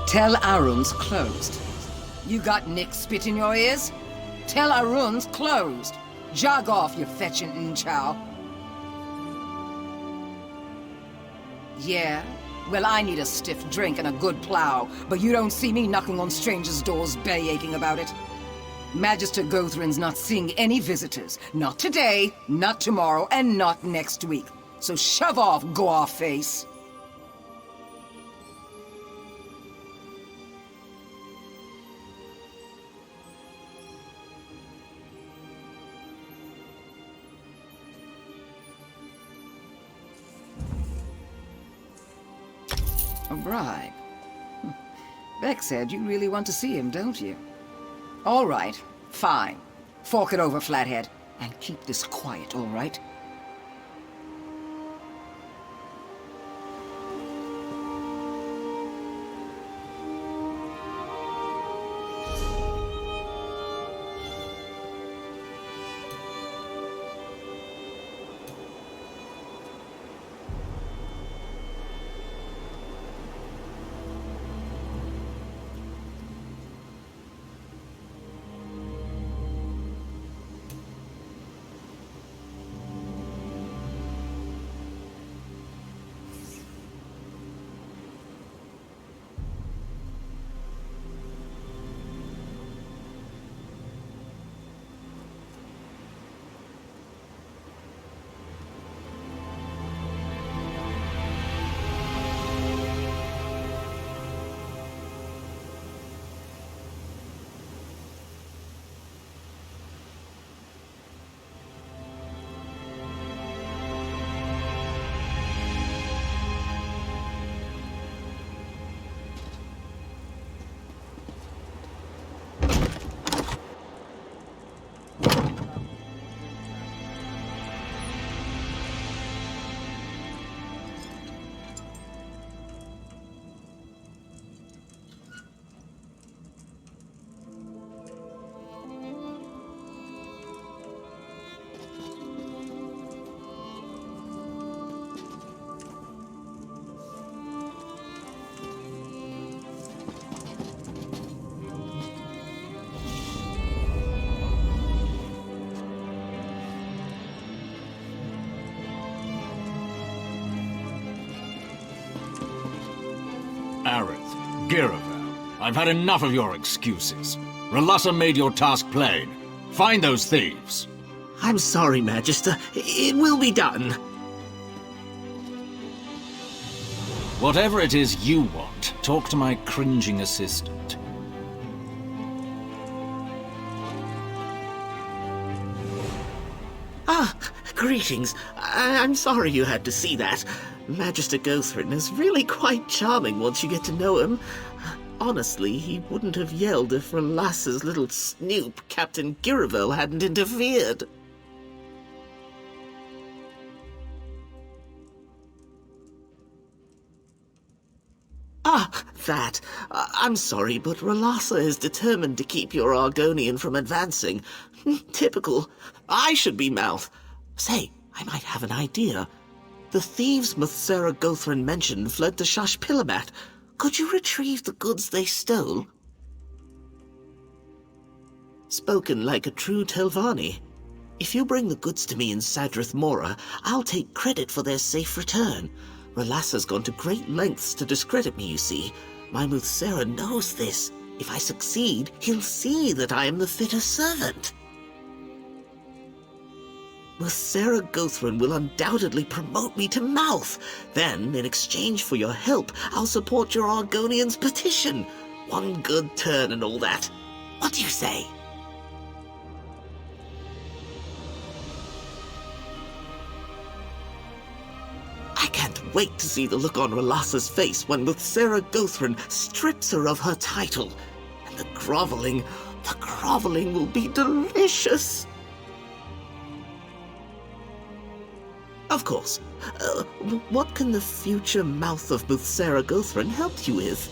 Tell Arun's closed. You got Nick spit in your ears? Tell Arun's closed. Jog off, you fetching Nchao. Yeah? Well, I need a stiff drink and a good plow, but you don't see me knocking on strangers' doors belly-aching about it. Magister Gothrin's not seeing any visitors. Not today, not tomorrow, and not next week. So shove off, go-off-face. A bribe. Beck said you really want to see him, don't you? All right, fine. Fork it over, Flathead. And keep this quiet, all right? Aerith, Giravel, I've had enough of your excuses. Rhalassa made your task plain. Find those thieves. I'm sorry, Magister. It will be done. Whatever it is you want, talk to my cringing assistant. Ah, greetings. I'm sorry you had to see that. Magister Gothrin is really quite charming once you get to know him. Honestly, he wouldn't have yelled if Rhalassa's little snoop, Captain Giravel, hadn't interfered. Ah, that. I'm sorry, but Rhalassa is determined to keep your Argonian from advancing. Typical. I should be mouth. Say, I might have an idea. The thieves Muthsera Gothrin mentioned fled to Shashpilamat. Could you retrieve the goods they stole? Spoken like a true Telvanni. If you bring the goods to me in Sadrith Mora, I'll take credit for their safe return. Rhalassa's gone to great lengths to discredit me, you see. My Muthsera knows this. If I succeed, he'll see that I am the fitter servant. Muthsera Gothrin will undoubtedly promote me to mouth. Then, in exchange for your help, I'll support your Argonian's petition. One good turn and all that. What do you say? I can't wait to see the look on Rhalassa's face when Muthsera Gothrin strips her of her title. And the groveling will be delicious. Of course. What can the future mouth of Muthsera Gothrin help you with?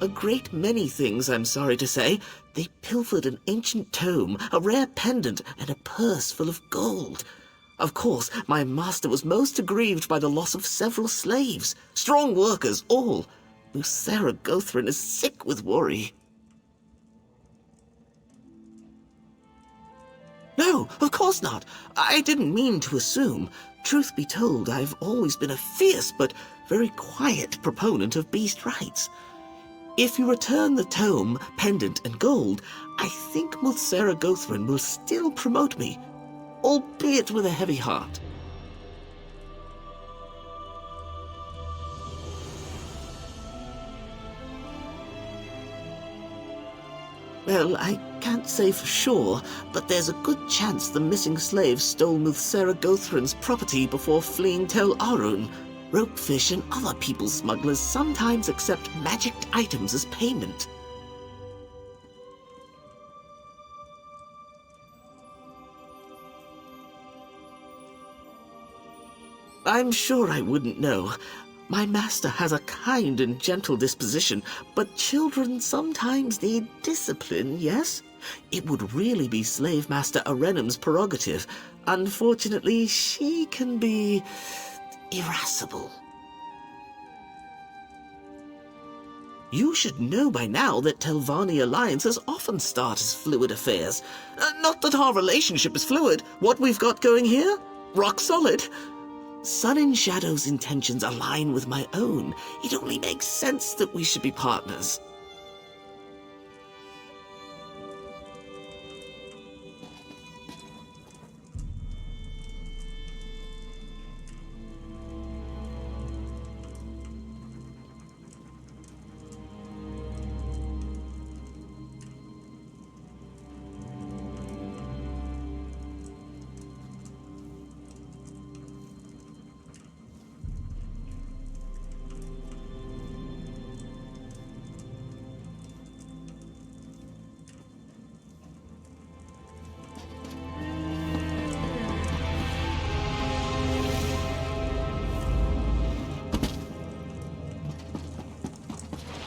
A great many things, I'm sorry to say. They pilfered an ancient tome, a rare pendant, and a purse full of gold. Of course, my master was most aggrieved by the loss of several slaves, strong workers all. Lucera Gothrin is sick with worry. No, of course not. I didn't mean to assume. Truth be told, I've always been a fierce but very quiet proponent of beast rights. If you return the tome, pendant, and gold, I think Muthsera Gothrin will still promote me, albeit with a heavy heart. Well, I can't say for sure, but there's a good chance the missing slaves stole Muthsera Gothrin's property before fleeing Tel Arun. Ropefish and other people smugglers sometimes accept magicked items as payment. I'm sure I wouldn't know. My master has a kind and gentle disposition, but children sometimes need discipline, yes? It would really be Slave Master Arenum's prerogative. Unfortunately, she can be irascible. You should know by now that Telvanni alliances often start as fluid affairs. Not that our relationship is fluid. What we've got going here? Rock solid. Sun and Shadow's intentions align with my own. It only makes sense that we should be partners.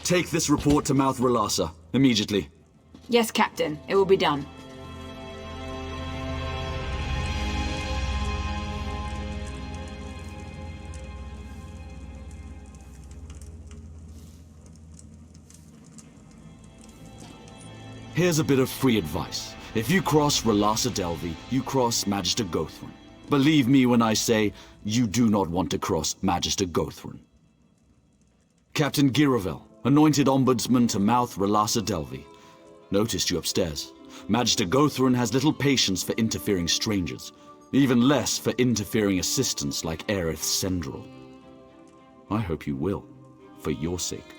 Take this report to Mouth Relassa, immediately. Yes, Captain. It will be done. Here's a bit of free advice. If you cross Relassa Delvi, you cross Magister Gothrin. Believe me when I say, you do not want to cross Magister Gothrin. Captain Giravel, anointed ombudsman to Mouth Relassa Delvi. Noticed you upstairs. Magister Gothrin has little patience for interfering strangers, even less for interfering assistants like Aerith Sendril. I hope you will, for your sake.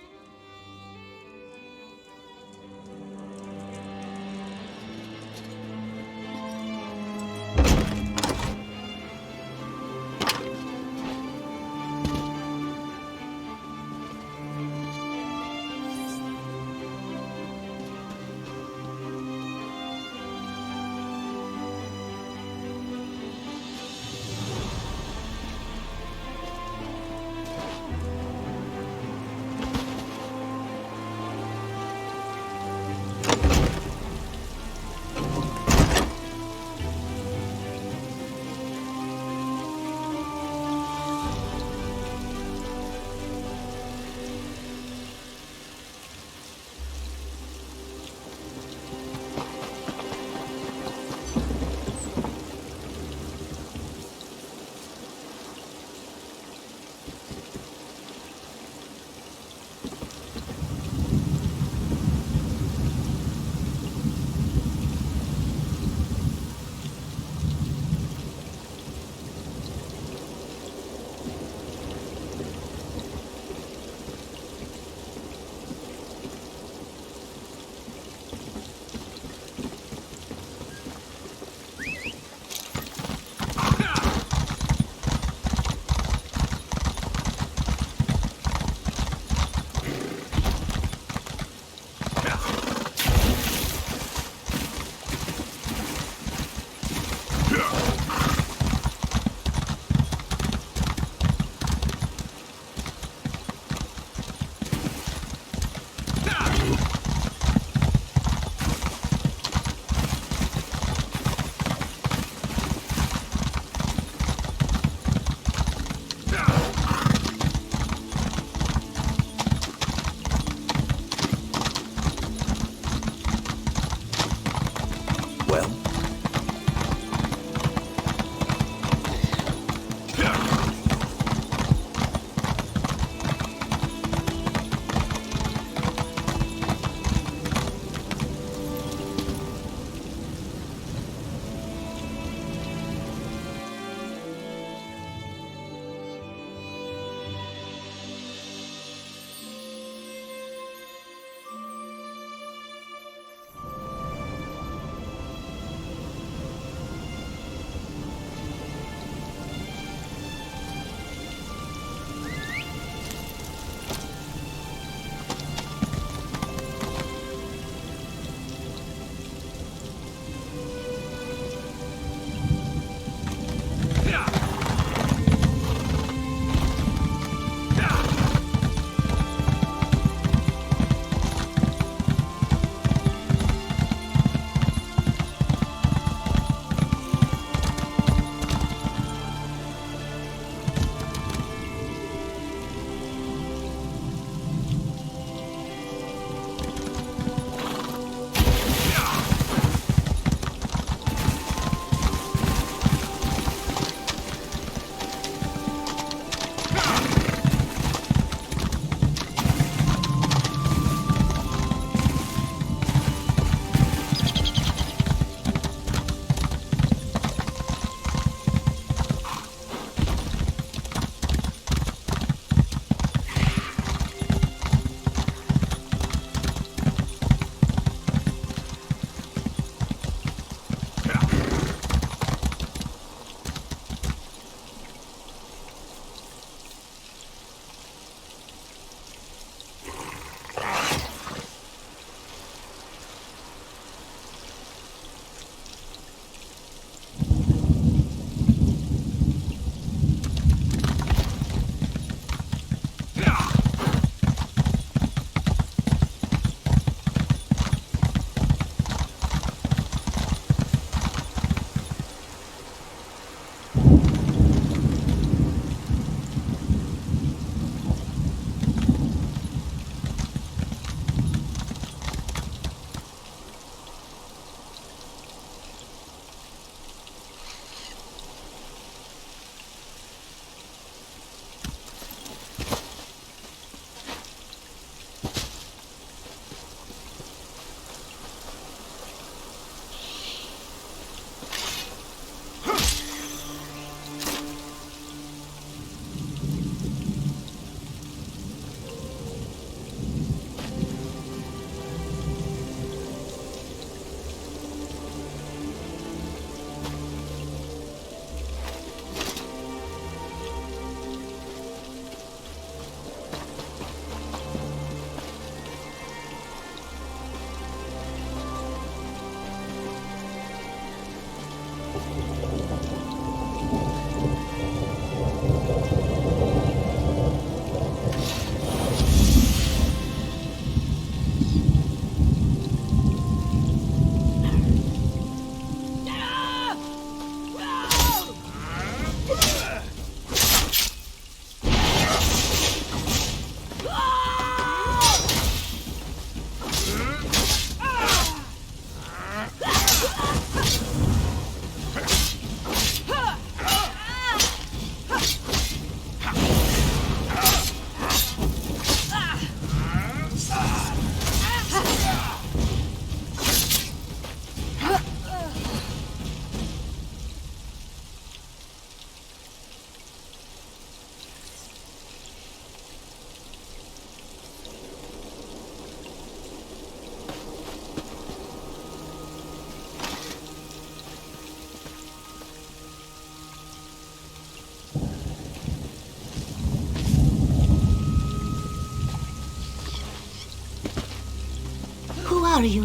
are you?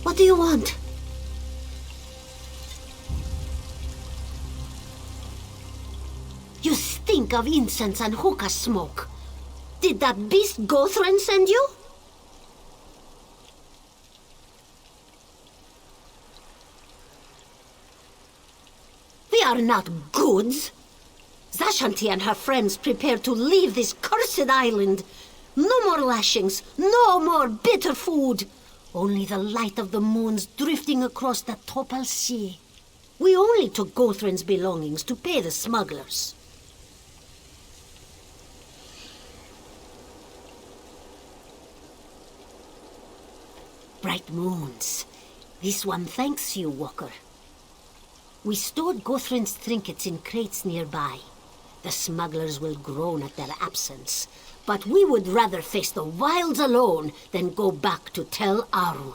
What do you want? You stink of incense and hookah smoke. Did that beast Gothran send you? We are not goods. Zashanti and her friends prepare to leave this cursed island. No more lashings, no more bitter food. Only the light of the moons drifting across the Topal Sea. We only took Gothran's belongings to pay the smugglers. Bright moons. This one thanks you, Walker. We stored Gothran's trinkets in crates nearby. The smugglers will groan at their absence, but we would rather face the wilds alone than go back to Tel Arun.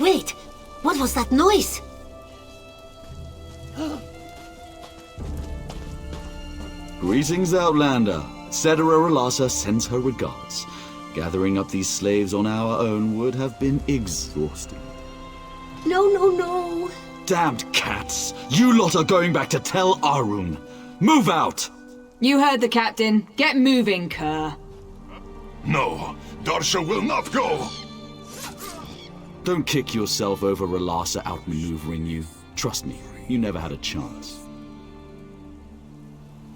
Wait! What was that noise? Greetings, Outlander. Cetera Relassa sends her regards. Gathering up these slaves on our own would have been exhausting. No. Damned cats! You lot are going back to Tel Arun. Move out! You heard the captain. Get moving, Kerr. No, Darsha will not go. Don't kick yourself over Relassa outmaneuvering you. Trust me, you never had a chance.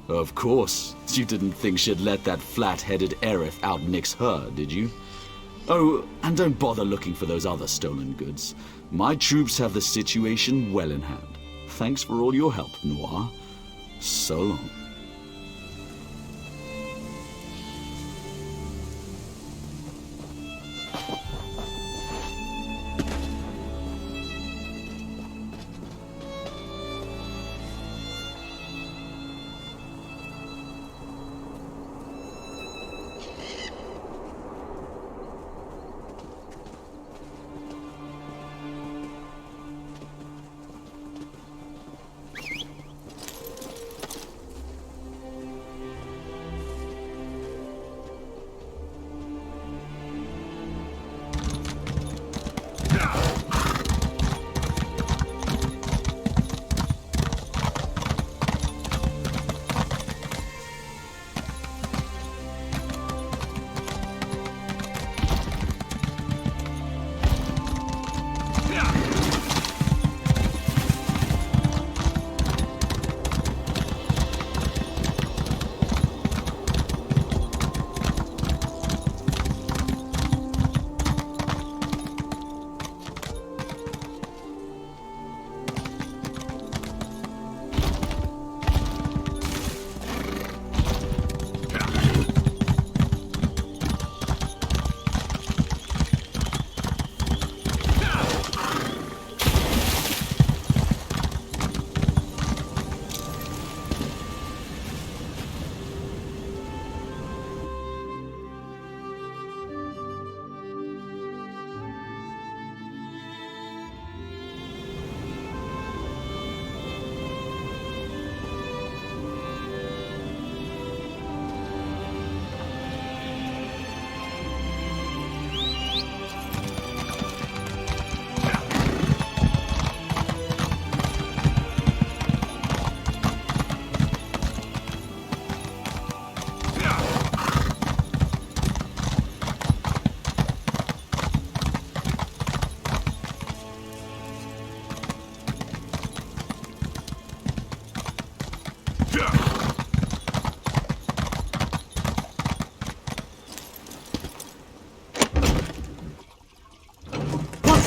Of course. You didn't think she'd let that flat-headed Aerith outnix her, did you? Oh, and don't bother looking for those other stolen goods. My troops have the situation well in hand. Thanks for all your help, Noir. So long.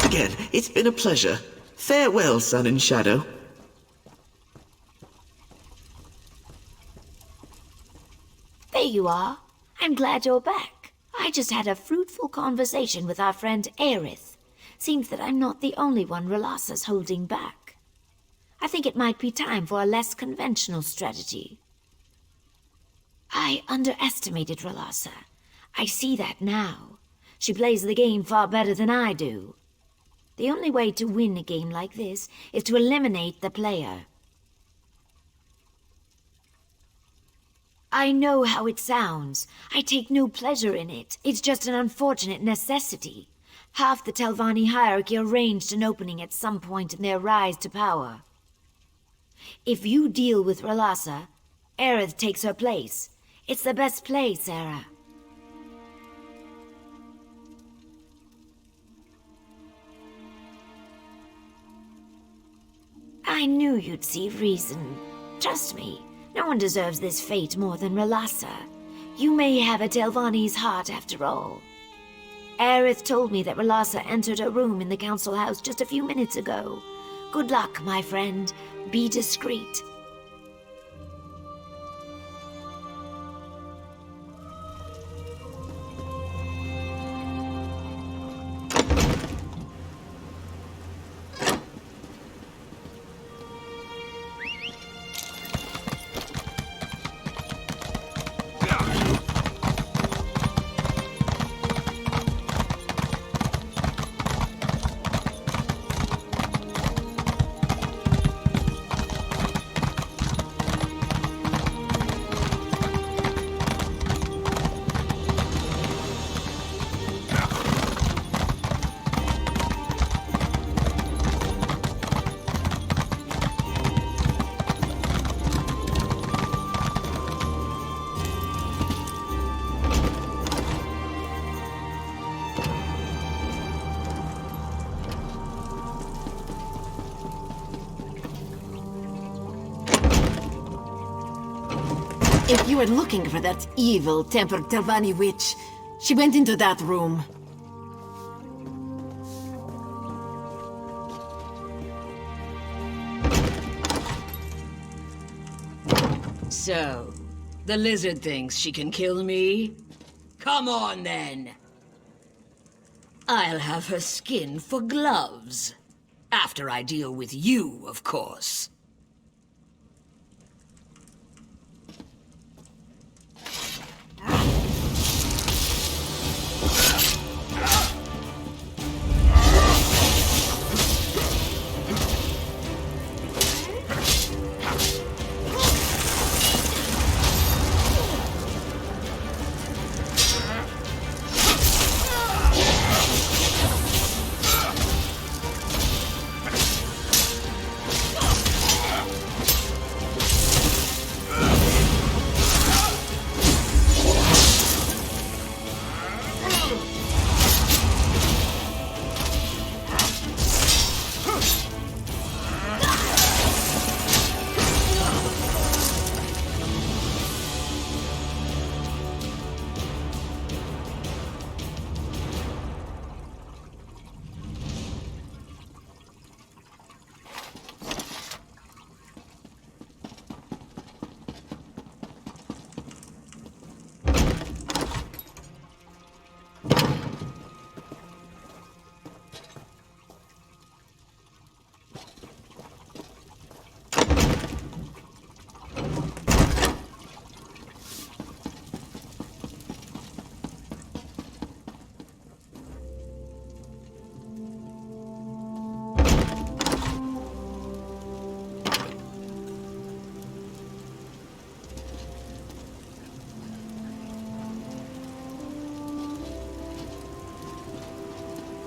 Again, it's been a pleasure. Farewell, Sun and Shadow. There you are. I'm glad you're back. I just had a fruitful conversation with our friend Aerith. Seems that I'm not the only one Relassa's holding back. I think it might be time for a less conventional strategy. I underestimated Relassa. I see that now. She plays the game far better than I do. The only way to win a game like this is to eliminate the player. I know how it sounds. I take no pleasure in it. It's just an unfortunate necessity. Half the Telvanni hierarchy arranged an opening at some point in their rise to power. If you deal with R'hllasa, Aerith takes her place. It's the best play, Sarah. I knew you'd see reason. Trust me, no one deserves this fate more than R'hllasa. You may have a Telvanni's heart after all. Aerith told me that R'hllasa entered her room in the council house just a few minutes ago. Good luck, my friend. Be discreet. If you were looking for that evil-tempered Telvanni witch, she went into that room. So, the lizard thinks she can kill me? Come on, then. I'll have her skin for gloves. After I deal with you, of course.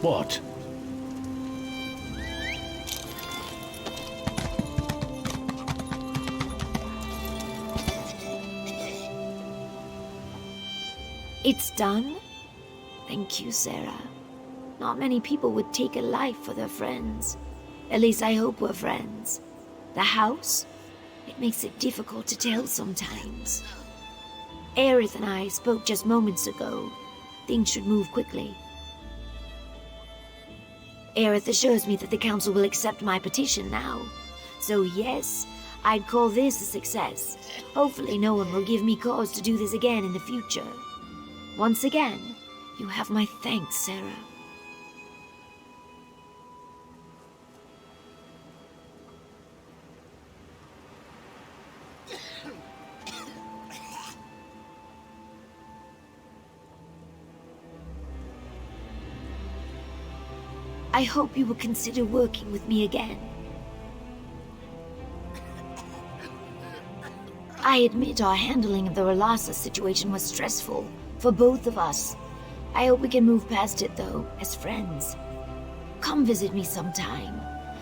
What? It's done? Thank you, Sarah. Not many people would take a life for their friends. At least I hope we're friends. The house? It makes it difficult to tell sometimes. Aerith and I spoke just moments ago. Things should move quickly. Aerith assures me that the council will accept my petition now. So yes, I'd call this a success. Hopefully no one will give me cause to do this again in the future. Once again, you have my thanks, Sarah. I hope you will consider working with me again. I admit our handling of the Relasa situation was stressful, for both of us. I hope we can move past it, though, as friends. Come visit me sometime.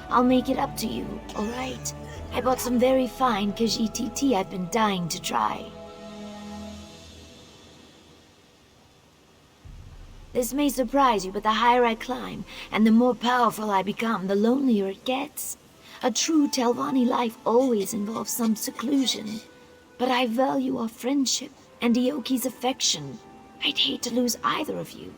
I'll make it up to you, alright? I bought some very fine Khajiit tea I've been dying to try. This may surprise you, but the higher I climb, and the more powerful I become, the lonelier it gets. A true Telvanni life always involves some seclusion. But I value our friendship and Ioki's affection. I'd hate to lose either of you.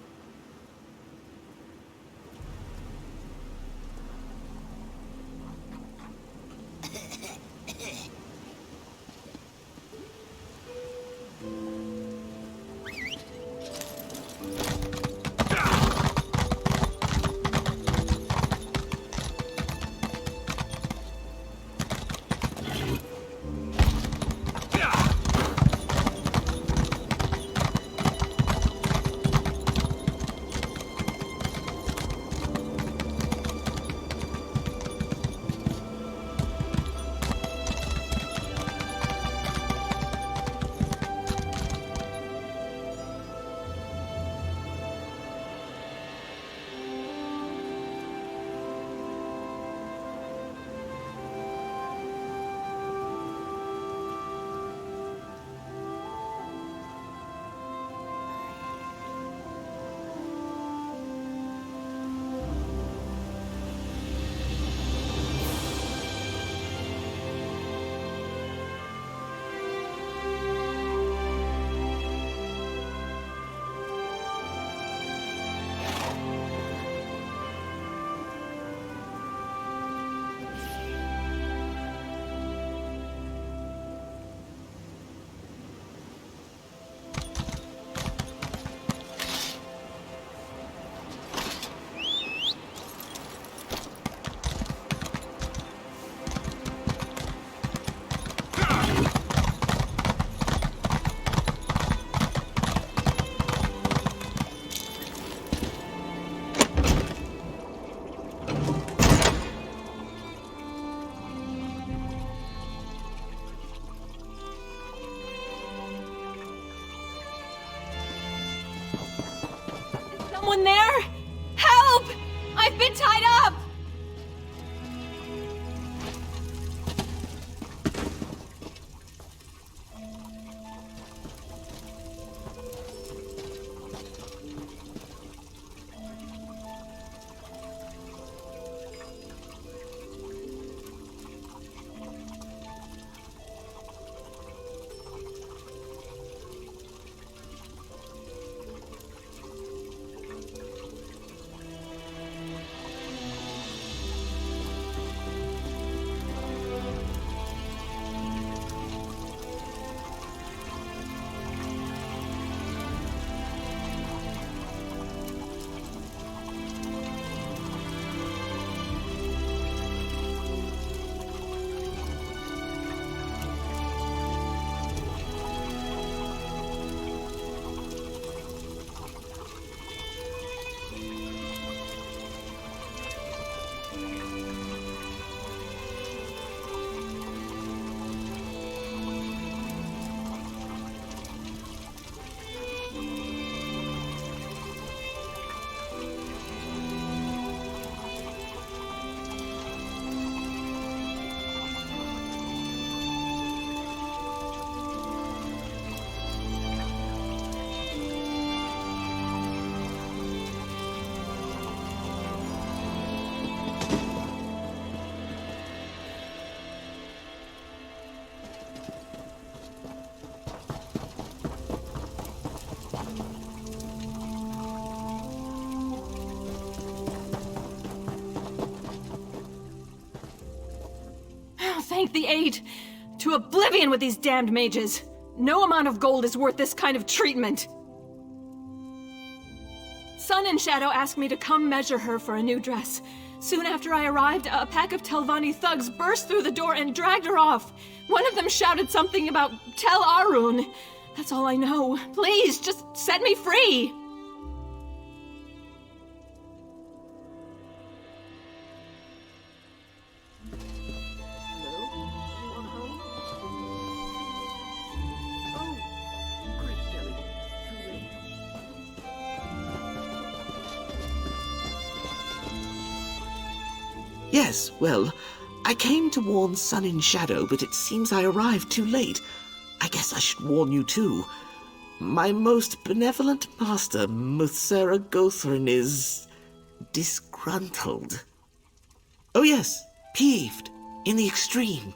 Someone there? Help! I've been tied up! Thank the eight! To oblivion with these damned mages! No amount of gold is worth this kind of treatment! Sun and Shadow asked me to come measure her for a new dress. Soon after I arrived, a pack of Telvanni thugs burst through the door and dragged her off. One of them shouted something about Tel Arun. That's all I know. Please, just set me free! Yes, well, I came to warn Sun in Shadow, but it seems I arrived too late. I guess I should warn you too. My most benevolent master, Muthsera Gothrin, is disgruntled. Oh yes, peeved, in the extreme.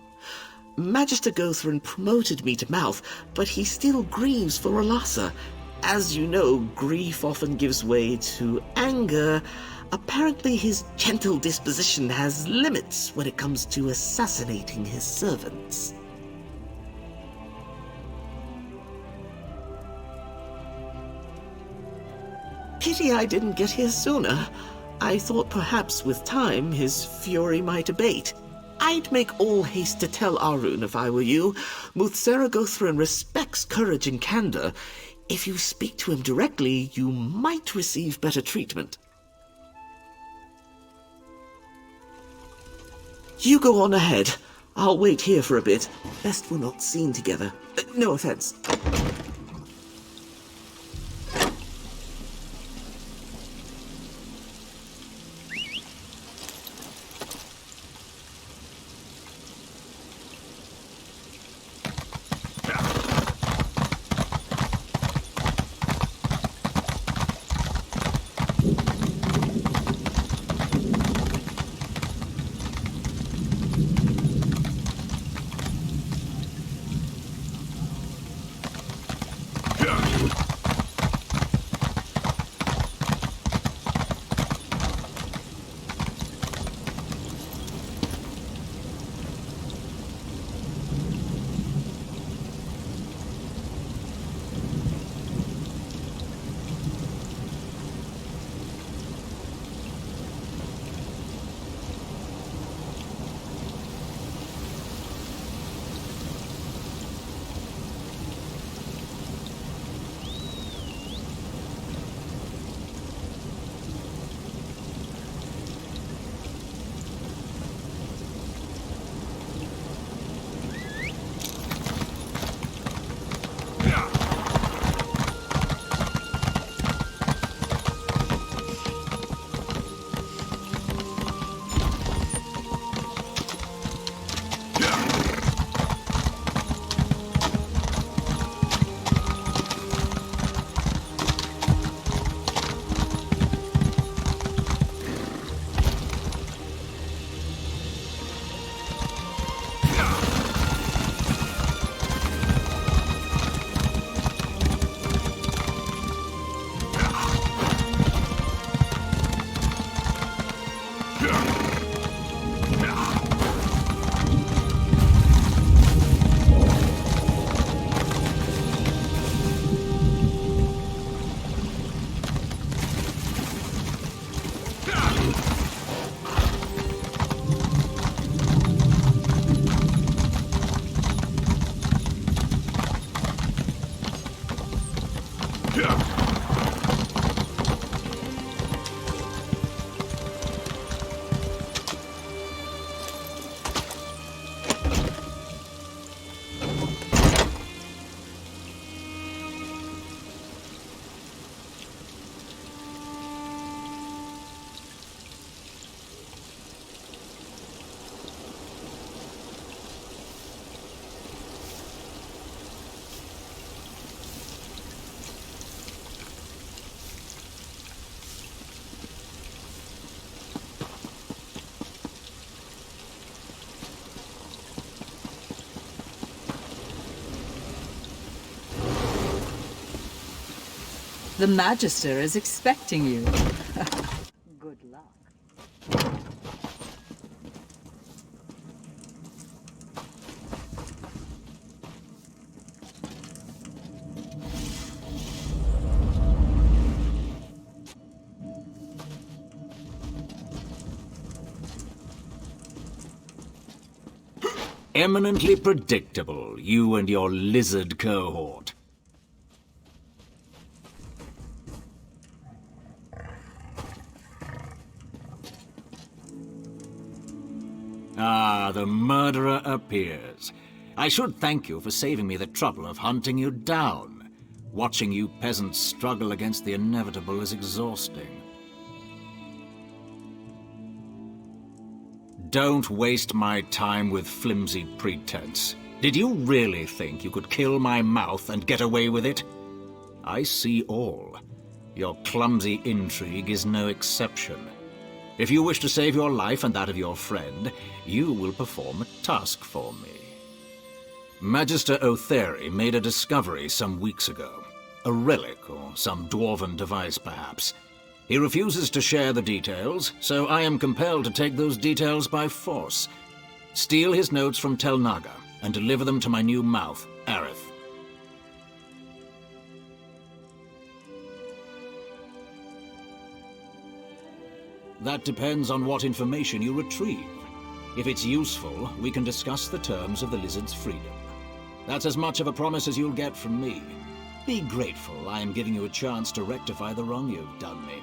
Magister Gothrin promoted me to Mouth, but he still grieves for R'hllasa. As you know, grief often gives way to anger. Apparently his gentle disposition has limits when it comes to assassinating his servants. Pity I didn't get here sooner. I thought perhaps with time his fury might abate. I'd make all haste to tell Arun if I were you. Muthsera Gothrin respects courage and candor. If you speak to him directly, you might receive better treatment. You go on ahead. I'll wait here for a bit. Best we're not seen together. No offense. The Magister is expecting you. Good luck. Eminently predictable, you and your lizard cohort. Ah, the murderer appears. I should thank you for saving me the trouble of hunting you down. Watching you peasants struggle against the inevitable is exhausting. Don't waste my time with flimsy pretense. Did you really think you could kill my mouth and get away with it? I see all. Your clumsy intrigue is no exception. If you wish to save your life and that of your friend, you will perform a task for me. Magister Otheri made a discovery some weeks ago. A relic, or some dwarven device, perhaps. He refuses to share the details, so I am compelled to take those details by force. Steal his notes from Tel Naga, and deliver them to my new mouth, Aerith. That depends on what information you retrieve. If it's useful, we can discuss the terms of the lizard's freedom. That's as much of a promise as you'll get from me. Be grateful I am giving you a chance to rectify the wrong you've done me.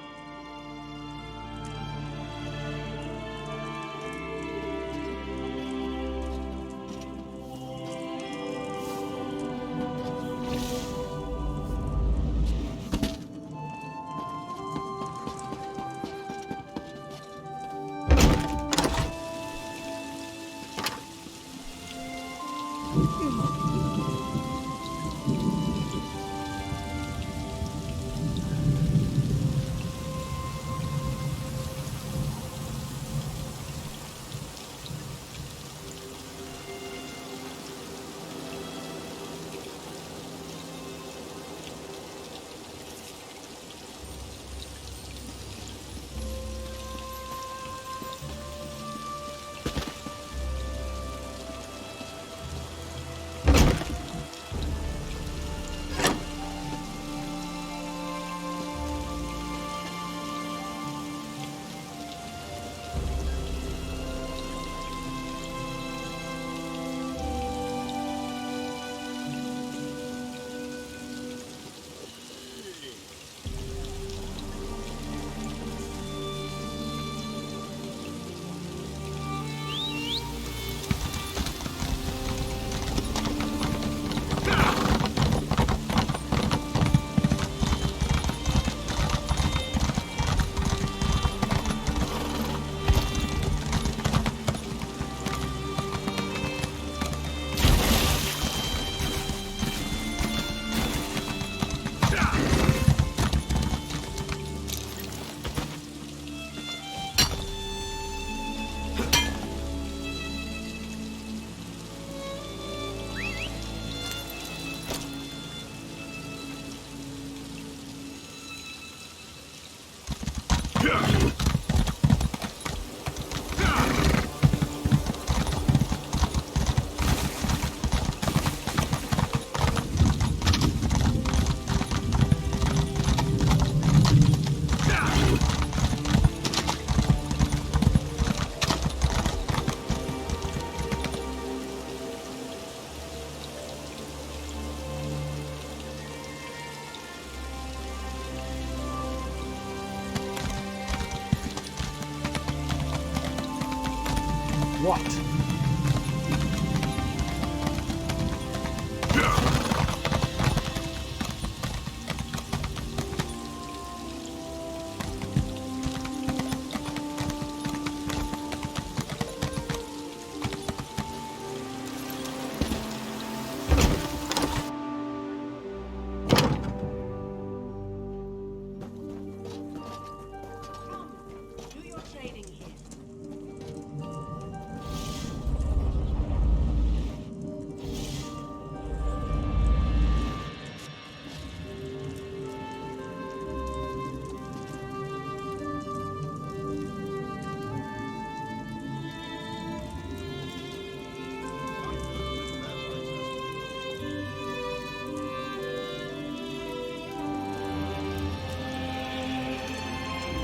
What?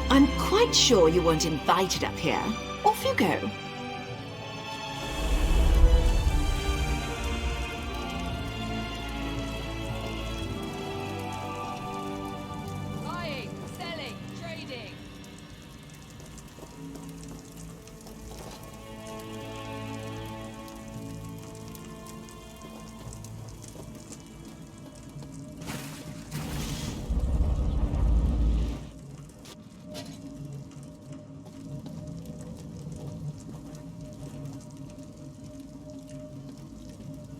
I'm quite sure you weren't invited up here. Off you go. Buying, selling, trading.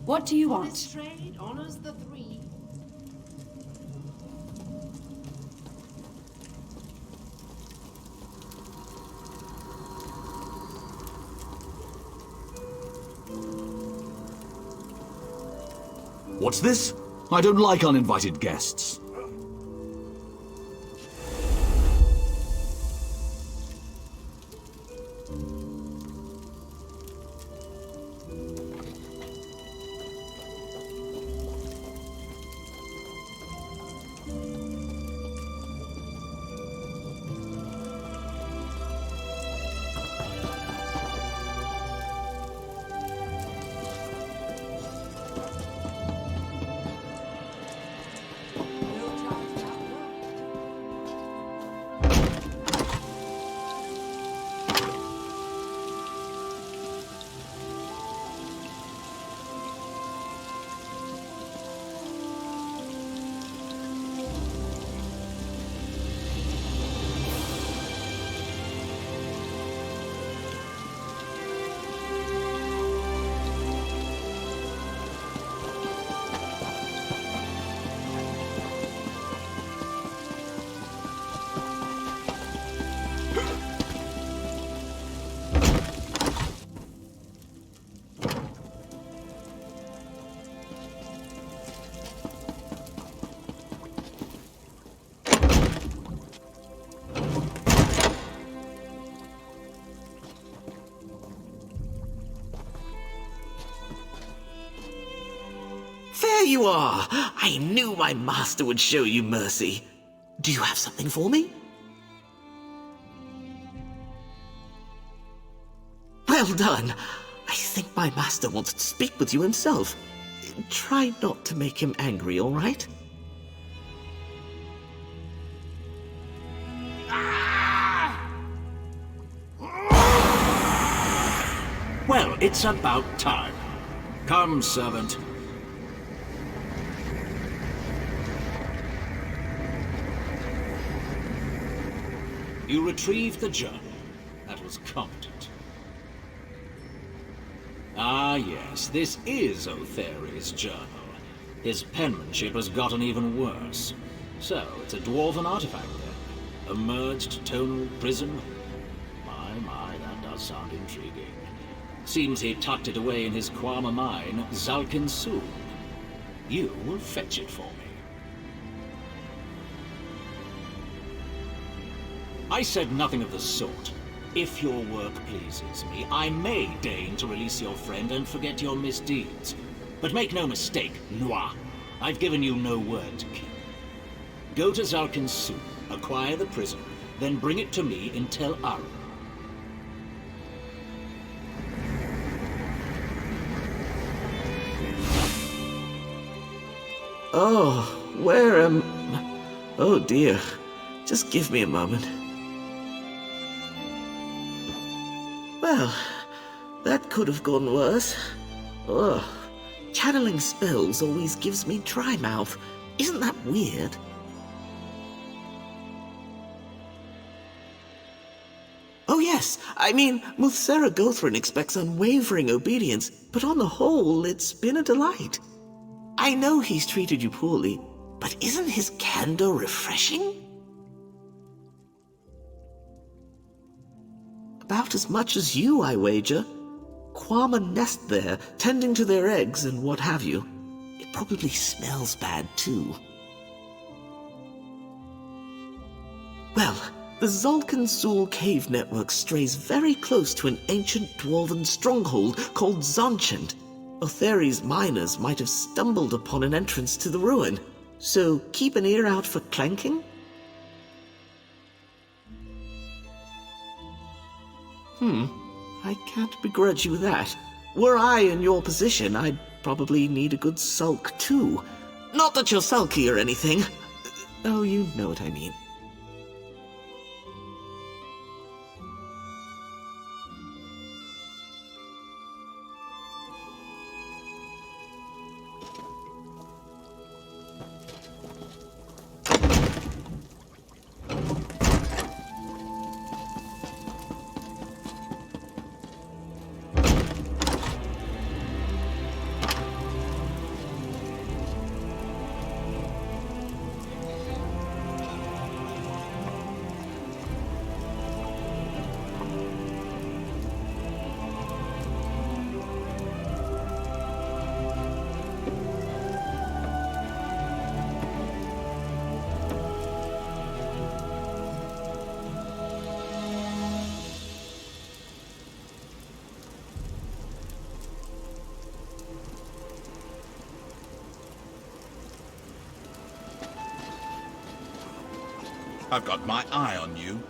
What do you want? This trade honors the three. What's this? I don't like uninvited guests. There you are! I knew my master would show you mercy. Do you have something for me? Well done! I think my master wants to speak with you himself. Try not to make him angry, all right? Well, it's about time. Come, servant. You retrieved the journal. That was competent. Ah, yes, this is Otheri's journal. His penmanship has gotten even worse. So, it's a dwarven artifact then. A merged tonal prism? My, that does sound intriguing. Seems he tucked it away in his Quama mine, Zalkin Soon. You will fetch it for me. I said nothing of the sort. If your work pleases me, I may deign to release your friend and forget your misdeeds. But make no mistake, Noir. I've given you no word to keep. Go to Zalkin Soon, acquire the prism, then bring it to me in Tel Aru. Oh, where am... Oh dear. Just give me a moment. Well, that could have gone worse. Ugh. Channeling spells always gives me dry mouth. Isn't that weird? Oh yes, I mean, Muthsera Gothrin expects unwavering obedience, but on the whole, it's been a delight. I know he's treated you poorly, but isn't his candor refreshing? About as much as you, I wager. Quama nest there, tending to their eggs and what have you. It probably smells bad, too. Well, the Zalkin Sul cave network strays very close to an ancient dwarven stronghold called Zonchent. Otheri's miners might have stumbled upon an entrance to the ruin, so keep an ear out for clanking. I can't begrudge you that. Were I in your position, I'd probably need a good sulk too. Not that you're sulky or anything. Oh, you know what I mean. I've got my eye on you.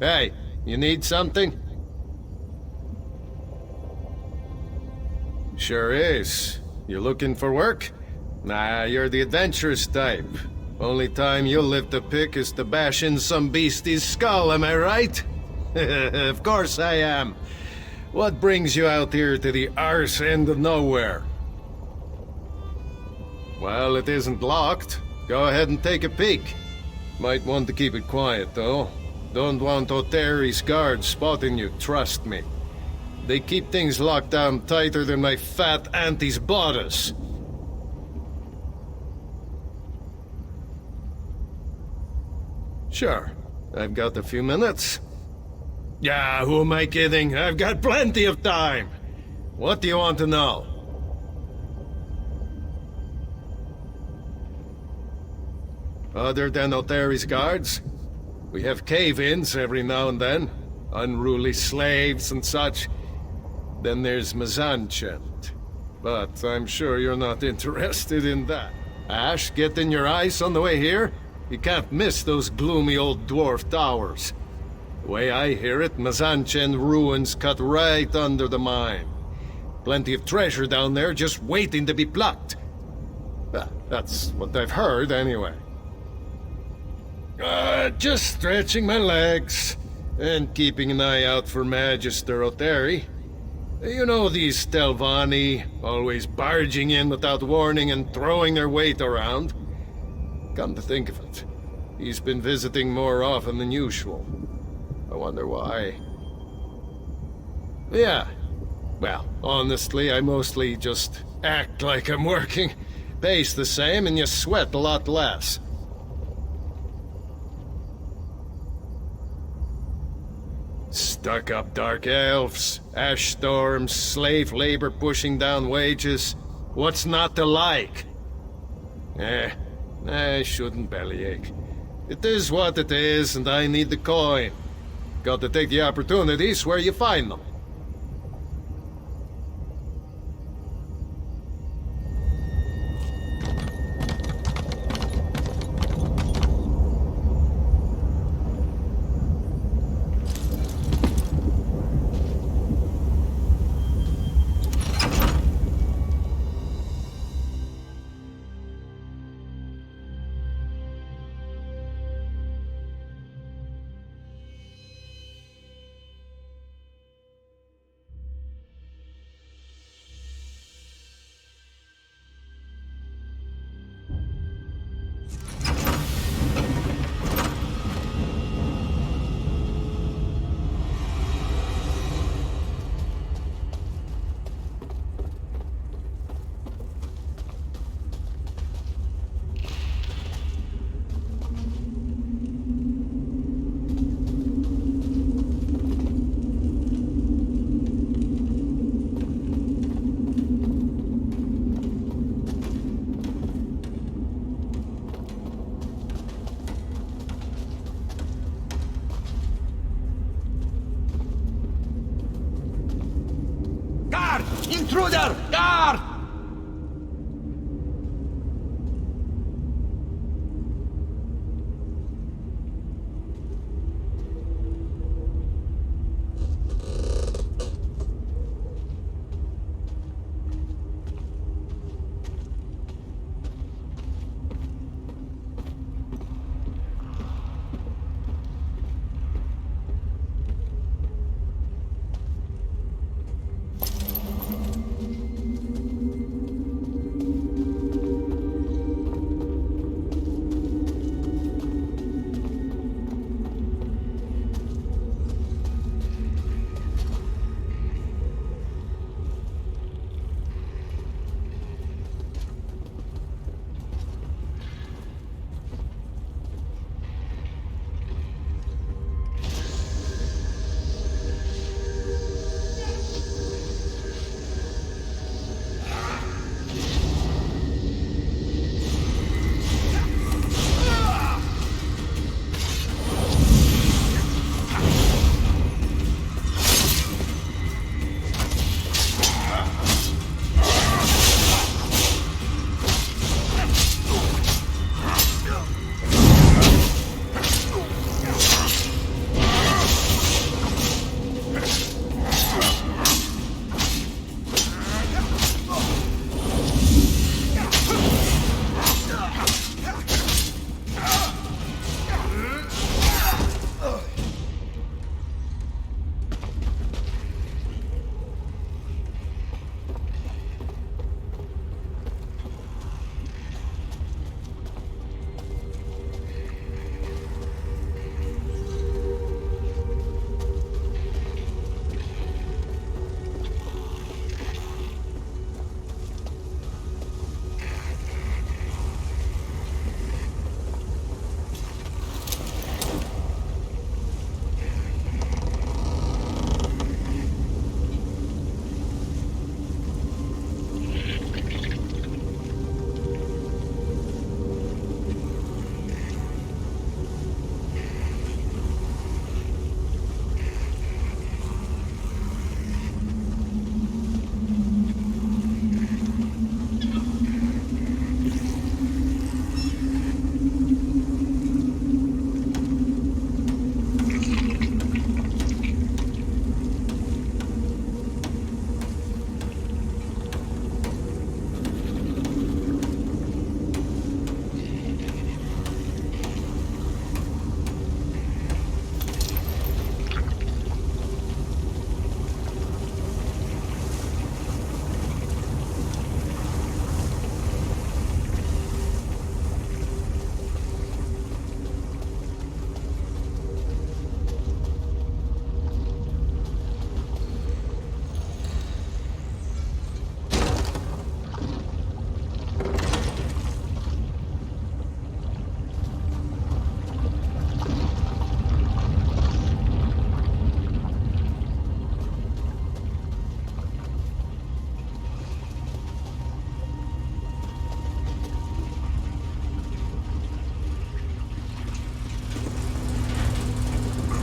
Hey, you need something? Sure is. You looking for work? Nah, you're the adventurous type. Only time you'll live to pick is to bash in some beastie's skull, am I right? Of course I am. What brings you out here to the arse end of nowhere? Well, it isn't locked. Go ahead and take a peek. Might want to keep it quiet, though. Don't want O'Terry's guards spotting you, trust me. They keep things locked down tighter than my fat auntie's bodice. Sure, I've got a few minutes. Yeah, who am I kidding? I've got plenty of time. What do you want to know? Other than O'Terry's guards, we have cave-ins every now and then. Unruly slaves and such. Then there's Mzanchent. But I'm sure you're not interested in that. Ash, get in your ice on the way here? You can't miss those gloomy old dwarf towers. The way I hear it, Mzanchent ruins cut right under the mine. Plenty of treasure down there just waiting to be plucked. Well, that's what I've heard, anyway. Just stretching my legs and keeping an eye out for Magister O'Terry. You know these Telvanni, always barging in without warning and throwing their weight around. Come to think of it, he's been visiting more often than usual. I wonder why. Yeah, well, honestly, I mostly just act like I'm working. Pay's the same and you sweat a lot less. Stuck-up dark elves, ash storms, slave labor pushing down wages. What's not to like? I shouldn't bellyache. It is what it is, and I need the coin. Got to take the opportunities where you find them. Intruder! Guard!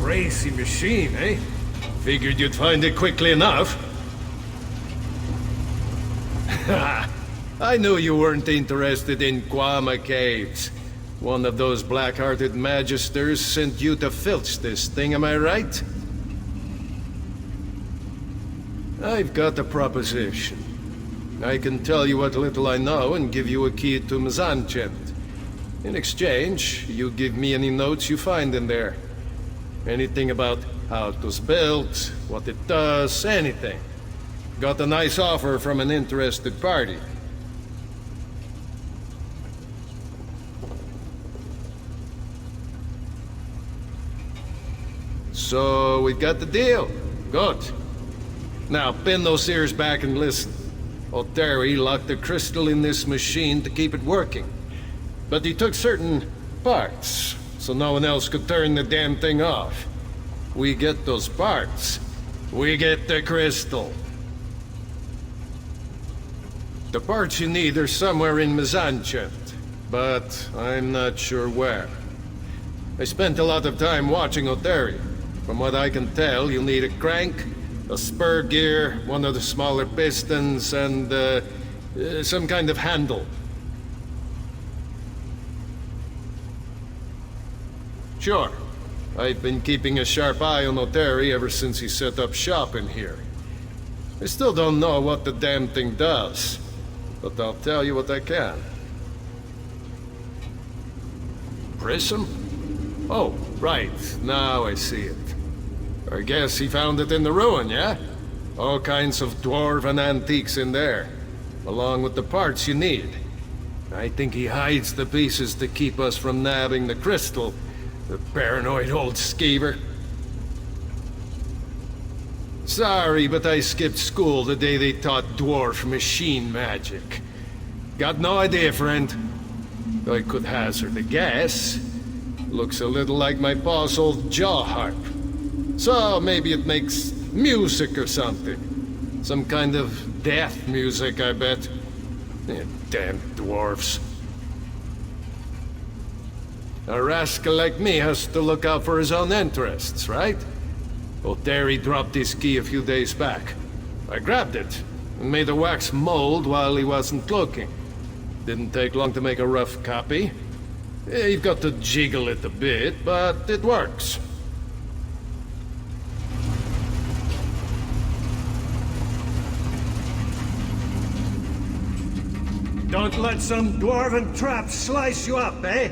Crazy machine, eh? Figured you'd find it quickly enough. I knew you weren't interested in Guama Caves. One of those black-hearted magisters sent you to filch this thing, am I right? I've got a proposition. I can tell you what little I know and give you a key to Mzanchent. In exchange, you give me any notes you find in there. Anything about how it was built, what it does, anything. Got a nice offer from an interested party. So, we got the deal. Good. Now, pin those ears back and listen. Oteri locked the crystal in this machine to keep it working. But he took certain parts, so no one else could turn the damn thing off. We get those parts. We get the crystal. The parts you need are somewhere in Mzanchent, but I'm not sure where. I spent a lot of time watching Oteri. From what I can tell, you'll need a crank, A spur gear, one of the smaller pistons, and some kind of handle. Sure. I've been keeping a sharp eye on O'Terry ever since he set up shop in here. I still don't know what the damn thing does, but I'll tell you what I can. Prism? Oh, right. Now I see it. I guess he found it in the ruin, yeah? All kinds of dwarven antiques in there, along with the parts you need. I think he hides the pieces to keep us from nabbing the crystal. The paranoid old skeever. Sorry, but I skipped school the day they taught dwarf machine magic. Got no idea, friend. I could hazard a guess. Looks a little like my pa's old jaw harp. So maybe it makes music or something. Some kind of death music, I bet. Damn dwarfs. A rascal like me has to look out for his own interests, right? O'Terry dropped his key a few days back. I grabbed it and made a wax mold while he wasn't looking. Didn't take long to make a rough copy. You've got to jiggle it a bit, but it works. Don't let some dwarven trap slice you up, eh?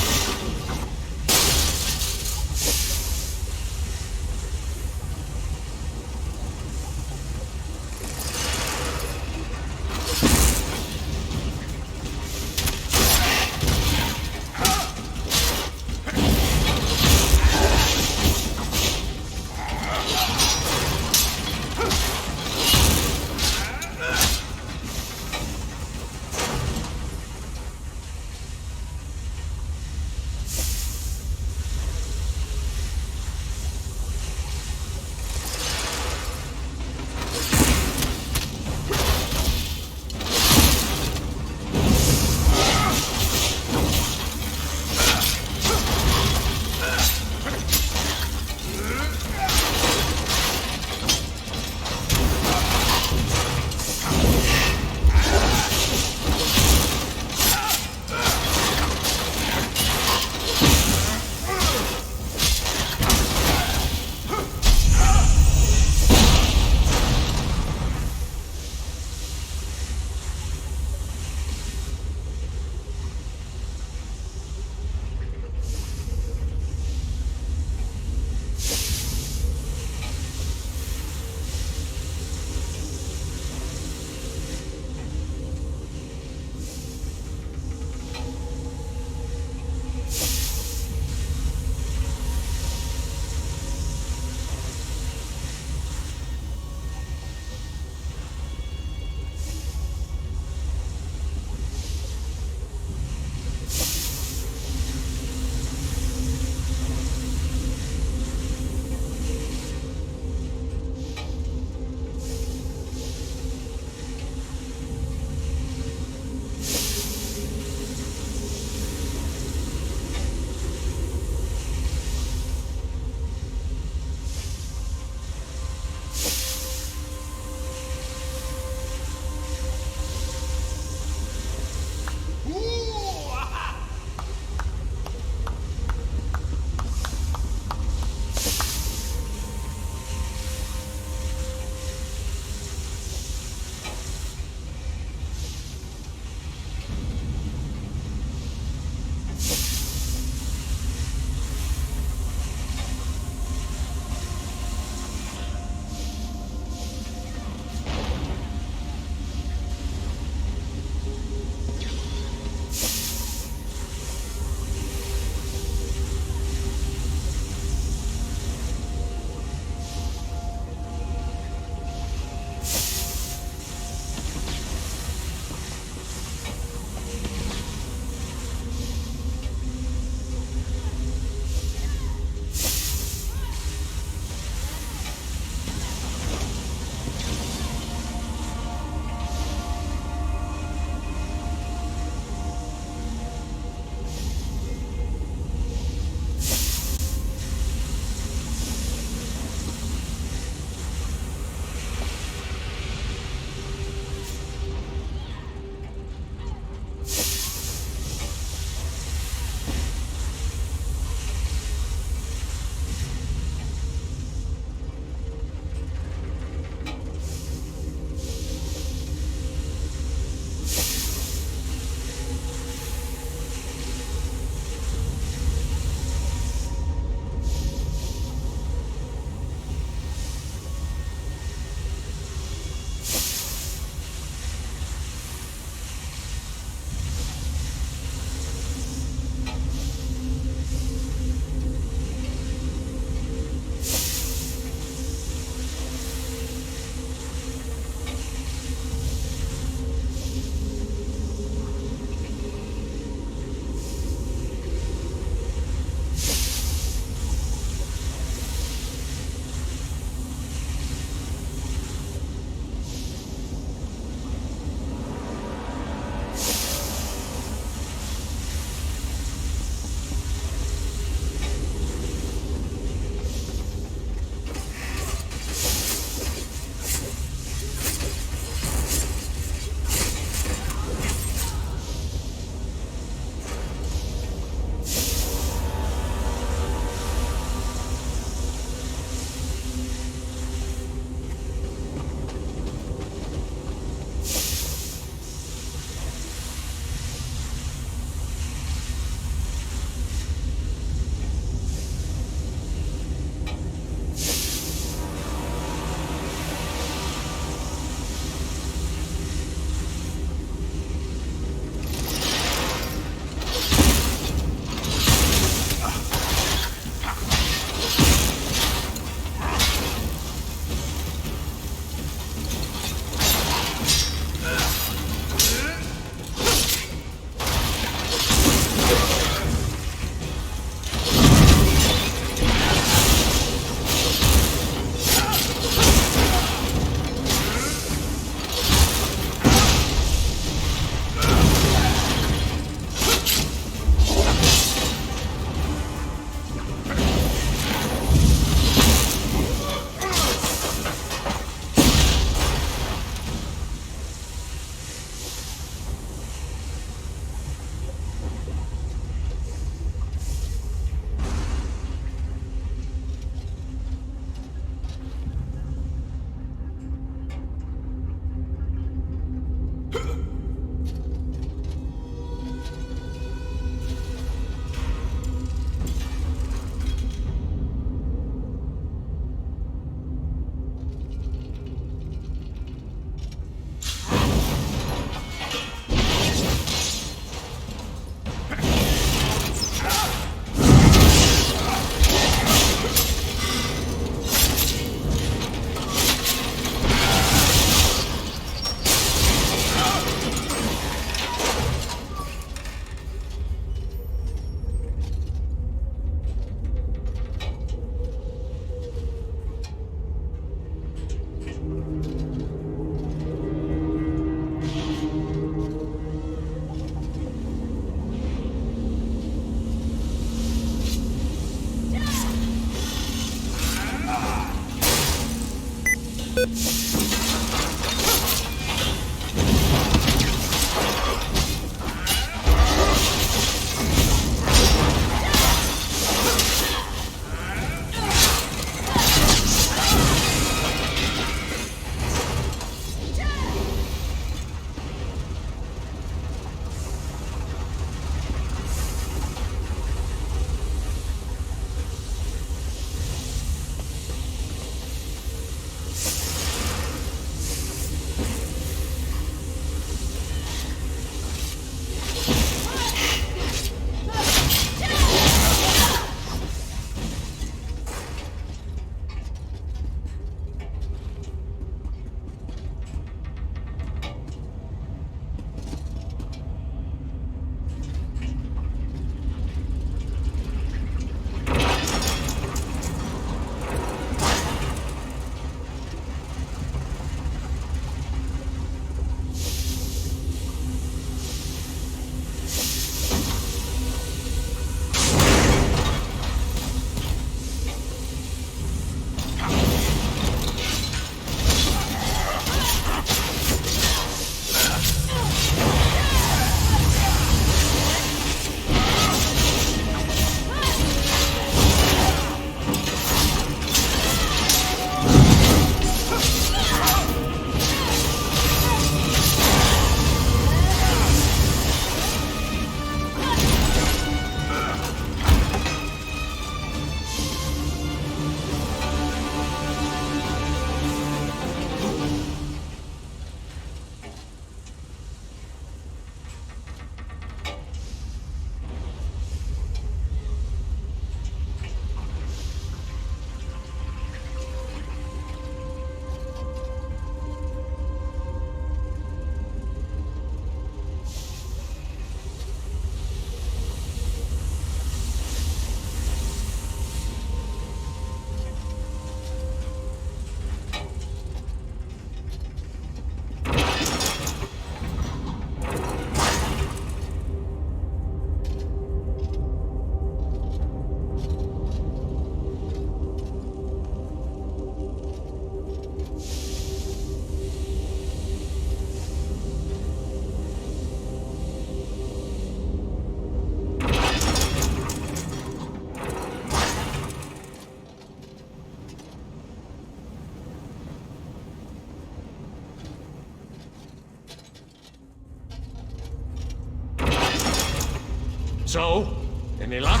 So, any luck?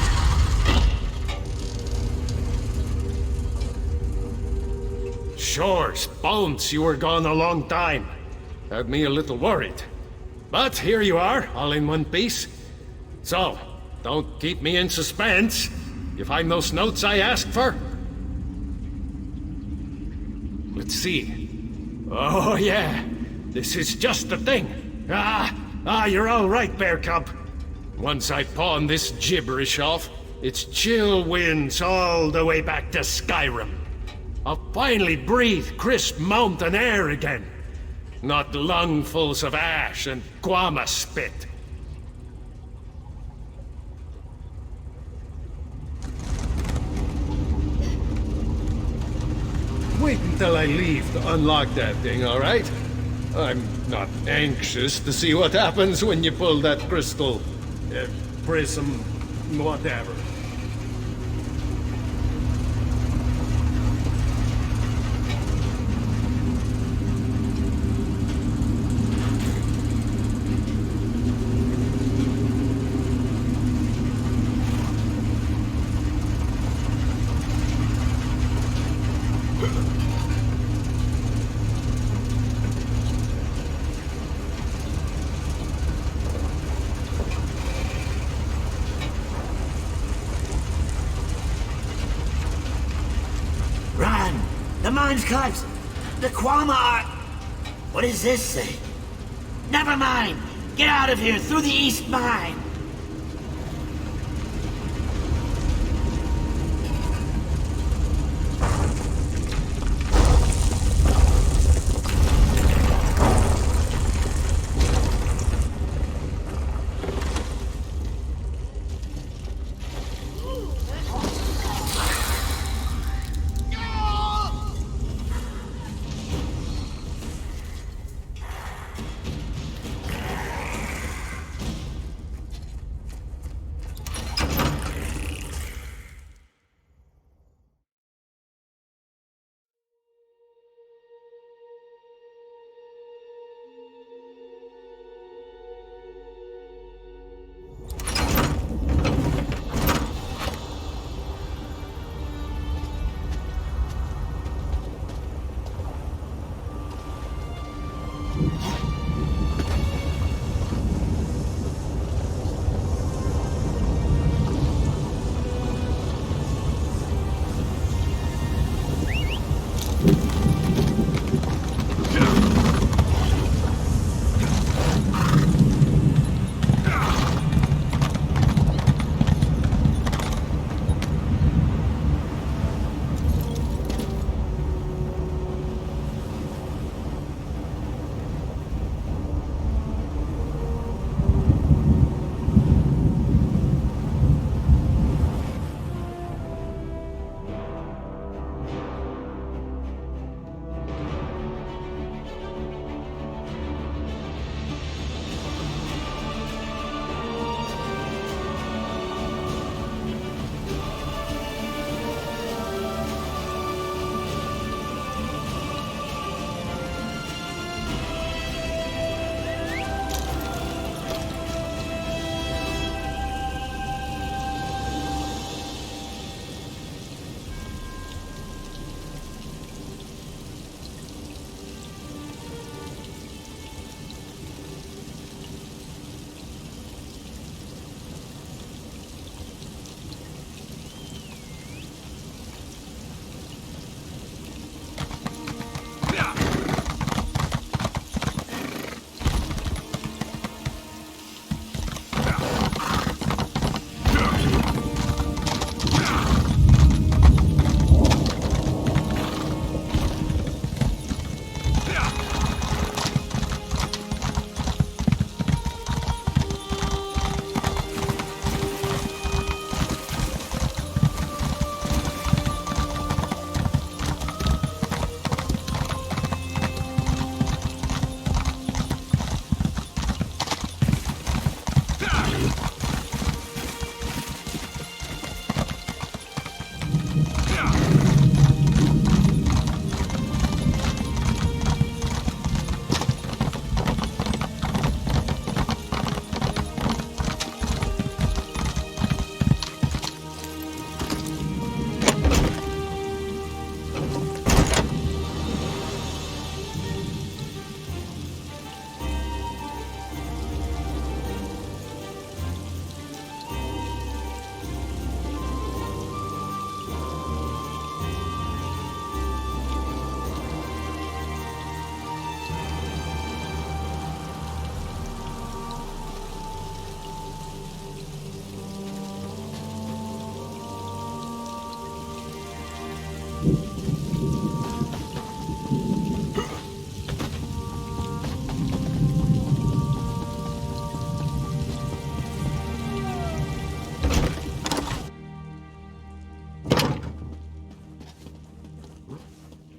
Sure, Bones, you were gone a long time. Had me a little worried. But here you are, all in one piece. So, don't keep me in suspense. You find those notes I asked for? Let's see. Oh, yeah. This is just the thing. You're all right, Bear Cub. Once I pawn this gibberish off, it's chill winds all the way back to Skyrim. I'll finally breathe crisp mountain air again. Not lungfuls of ash and guama spit. Wait until I leave to unlock that thing, all right? I'm not anxious to see what happens when you pull that crystal... prism... whatever. The mine's collapsed. The Quama are... What does this say? Never mind. Get out of here through the east mine.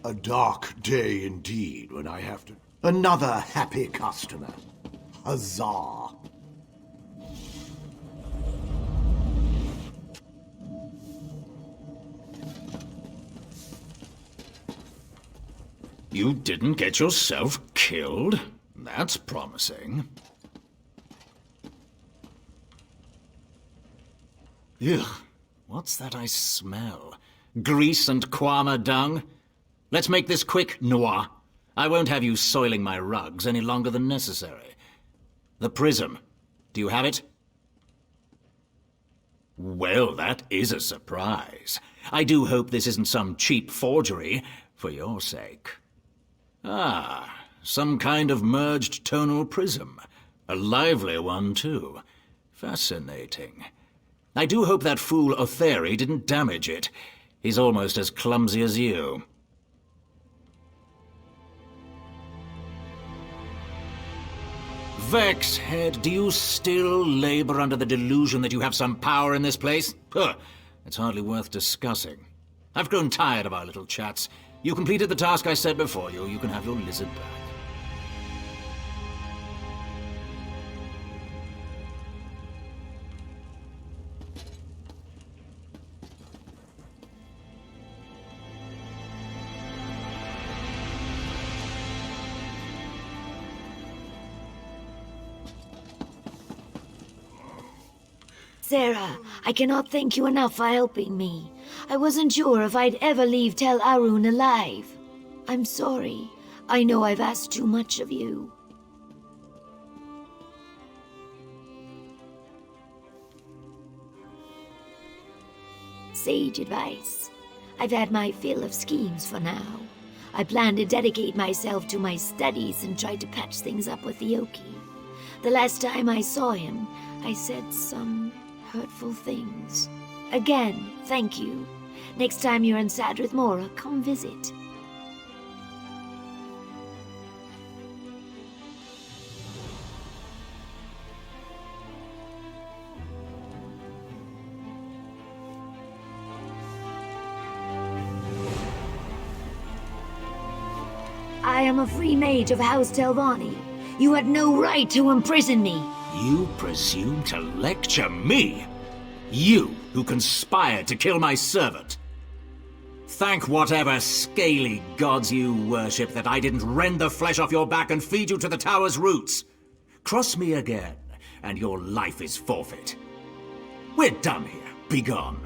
A dark day indeed when I have to... Another happy customer. Huzzah! You didn't get yourself killed? That's promising. Ugh, what's that I smell? Grease and Kwama dung? Let's make this quick, Noir. I won't have you soiling my rugs any longer than necessary. The prism. Do you have it? Well, that is a surprise. I do hope this isn't some cheap forgery, for your sake. Ah, some kind of merged tonal prism. A lively one, too. Fascinating. I do hope that fool Otheri didn't damage it. He's almost as clumsy as you. Vexhead, do you still labor under the delusion that you have some power in this place? Huh, it's hardly worth discussing. I've grown tired of our little chats. You completed the task I set before you. You can have your lizard back. Sarah, I cannot thank you enough for helping me. I wasn't sure if I'd ever leave Tel Arun alive. I'm sorry. I know I've asked too much of you. Sage advice. I've had my fill of schemes for now. I plan to dedicate myself to my studies and try to patch things up with Ioki. The last time I saw him, I said some hurtful things. Again, thank you. Next time you're in Sadrith Mora, come visit. I am a free mage of House Telvanni. You had no right to imprison me. You presume to lecture me? You, who conspired to kill my servant. Thank whatever scaly gods you worship that I didn't rend the flesh off your back and feed you to the tower's roots. Cross me again, and your life is forfeit. We're done here. Be gone.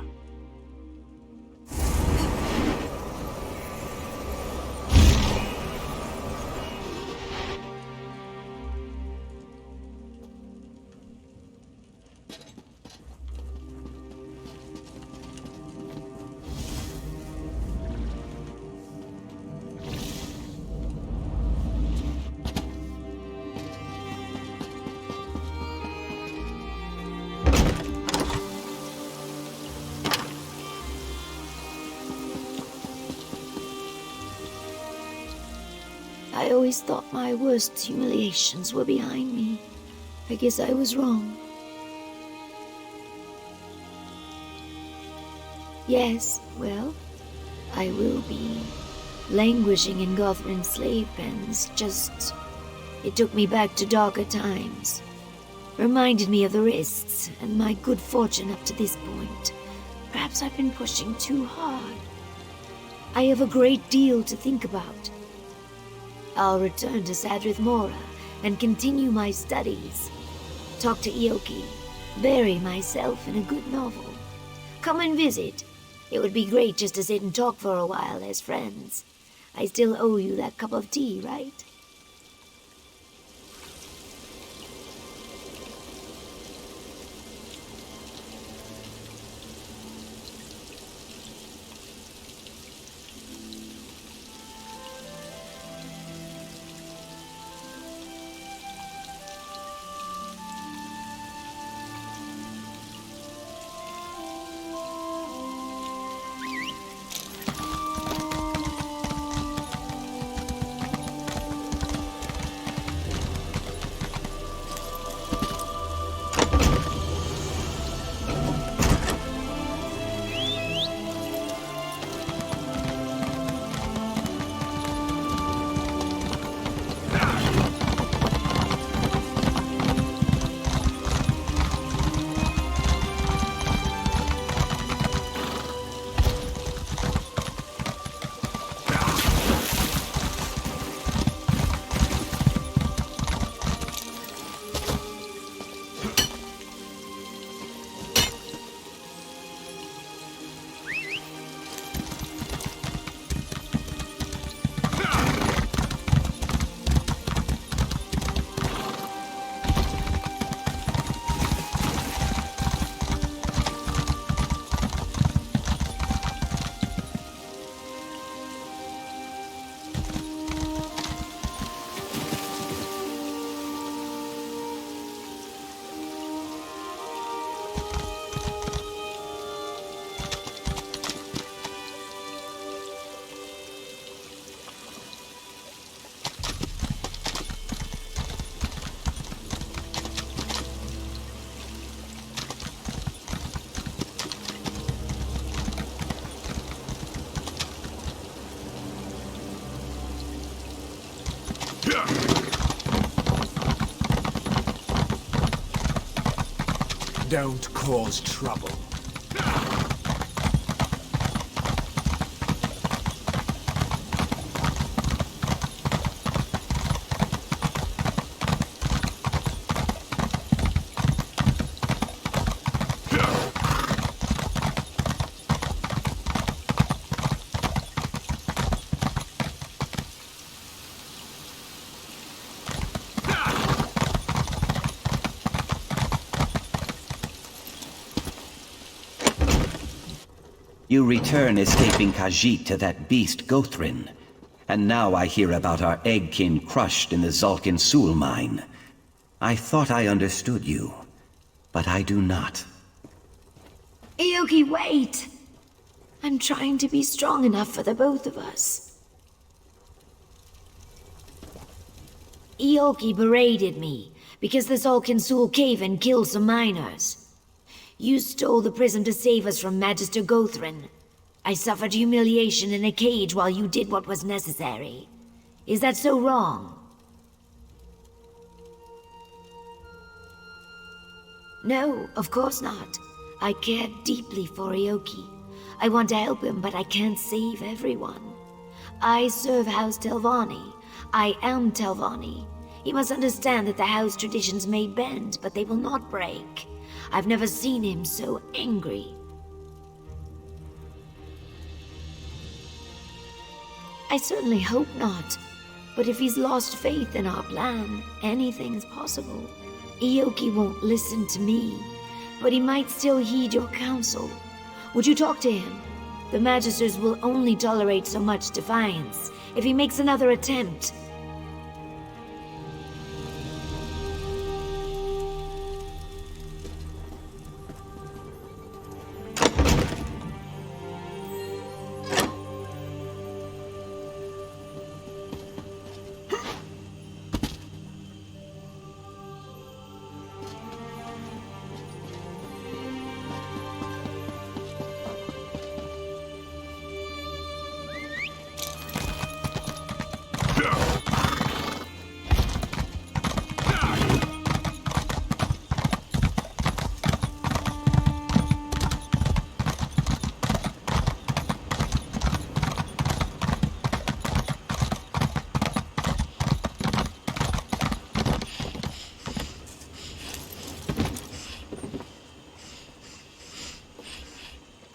I always thought my worst humiliations were behind me. I guess I was wrong. Yes, well, I will be languishing in Gothrin slave pens. Just, it took me back to darker times. Reminded me of the risks and my good fortune up to this point. Perhaps I've been pushing too hard. I have a great deal to think about. I'll return to Sadrith Mora and continue my studies. Talk to Ioki. Bury myself in a good novel. Come and visit. It would be great just to sit and talk for a while as friends. I still owe you that cup of tea, right? Don't cause trouble. You return escaping Khajiit to that beast Gothrin. And now I hear about our eggkin crushed in the Zalkin Sul mine. I thought I understood you, but I do not. Aoki, wait! I'm trying to be strong enough for the both of us. Aoki berated me because the Zalkin Sul cave-in killed some miners. You stole the prism to save us from Magister Gothrin. I suffered humiliation in a cage while you did what was necessary. Is that so wrong? No, of course not. I care deeply for Aoki. I want to help him, but I can't save everyone. I serve House Telvanni. I am Telvanni. He must understand that the house traditions may bend, but they will not break. I've never seen him so angry. I certainly hope not. But if he's lost faith in our plan, anything's possible. Aoki won't listen to me, but he might still heed your counsel. Would you talk to him? The Magisters will only tolerate so much defiance. If he makes another attempt,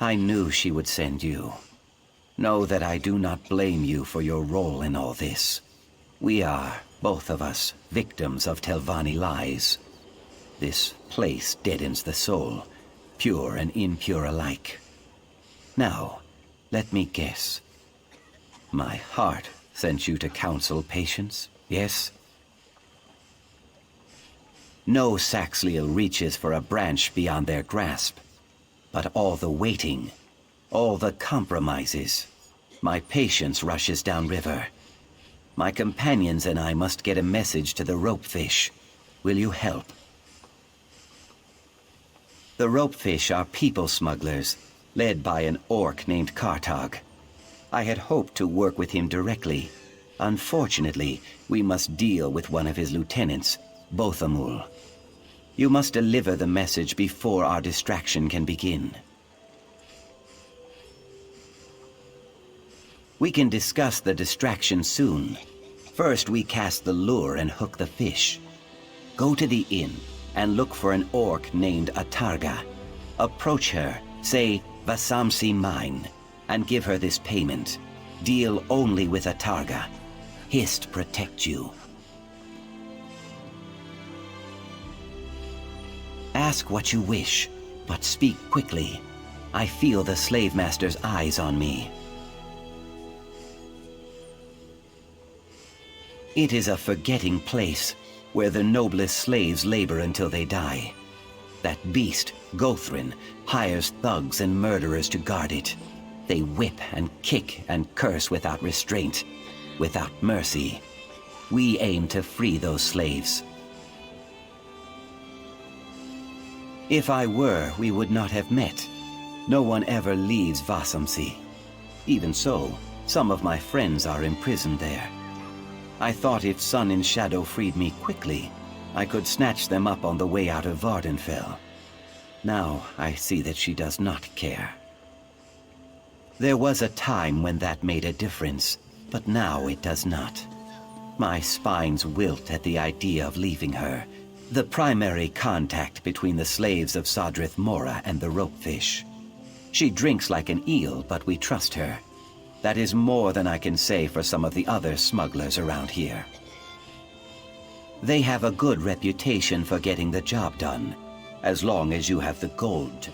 I knew she would send you. Know that I do not blame you for your role in all this. We are, both of us, victims of Telvanni lies. This place deadens the soul, pure and impure alike. Now, let me guess. My heart sent you to counsel patience, yes? No Saxhleel reaches for a branch beyond their grasp. But all the waiting, all the compromises, my patience rushes downriver. My companions and I must get a message to the Ropefish. Will you help? The Ropefish are people smugglers, led by an orc named Kartag. I had hoped to work with him directly. Unfortunately, we must deal with one of his lieutenants, Bothamul. You must deliver the message before our distraction can begin. We can discuss the distraction soon. First, we cast the lure and hook the fish. Go to the inn and look for an orc named Atarga. Approach her, say Vasamsi mine, and give her this payment. Deal only with Atarga. Hist protect you. Ask what you wish, but speak quickly. I feel the slave master's eyes on me. It is a forgetting place, where the noblest slaves labor until they die. That beast, Gothrin, hires thugs and murderers to guard it. They whip and kick and curse without restraint, without mercy. We aim to free those slaves. If I were, we would not have met. No one ever leaves Vasamsi. Even so, some of my friends are imprisoned there. I thought if Sun and Shadow freed me quickly, I could snatch them up on the way out of Vardenfell. Now I see that she does not care. There was a time when that made a difference, but now it does not. My spines wilt at the idea of leaving her, the primary contact between the slaves of Sadrith Mora and the Ropefish. She drinks like an eel, but we trust her. That is more than I can say for some of the other smugglers around here. They have a good reputation for getting the job done, as long as you have the gold.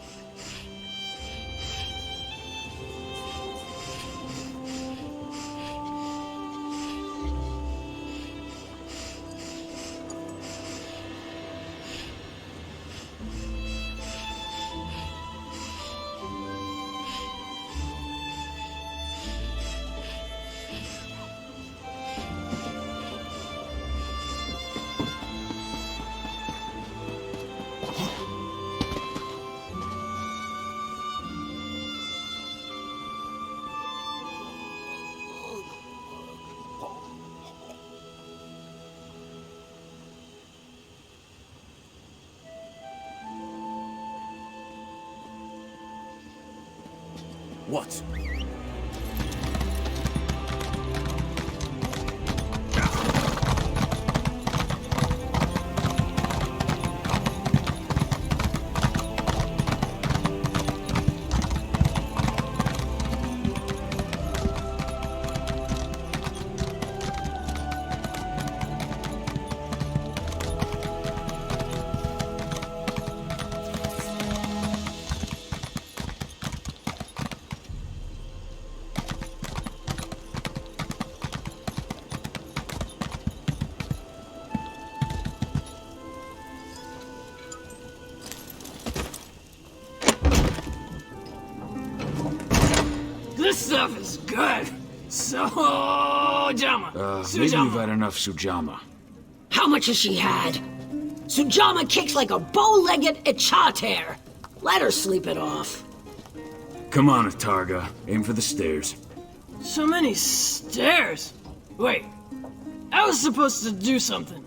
What? This stuff is good. Sujama. Maybe you've had enough Sujama. How much has she had? Sujama kicks like a bow-legged Echater. Let her sleep it off. Come on, Atarga. Aim for the stairs. So many stairs. Wait, I was supposed to do something.